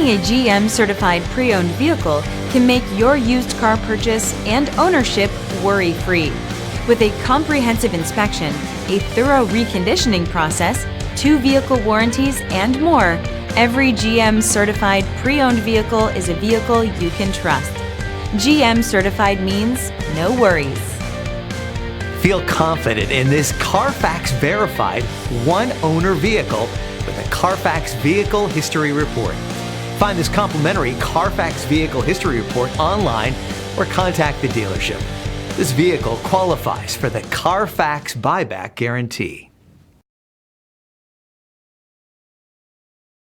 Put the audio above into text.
Buying a GM certified pre-owned vehicle can make your used car purchase and ownership worry-free. With a comprehensive inspection, a thorough reconditioning process, 2 vehicle warranties, and more, every GM certified pre-owned vehicle is a vehicle you can trust. GM certified means no worries. Feel confident in this CarFax verified one-owner vehicle with a CarFax Vehicle History Report. Find this complimentary CarFax Vehicle History Report online or contact the dealership. This vehicle qualifies for the CarFax Buyback Guarantee.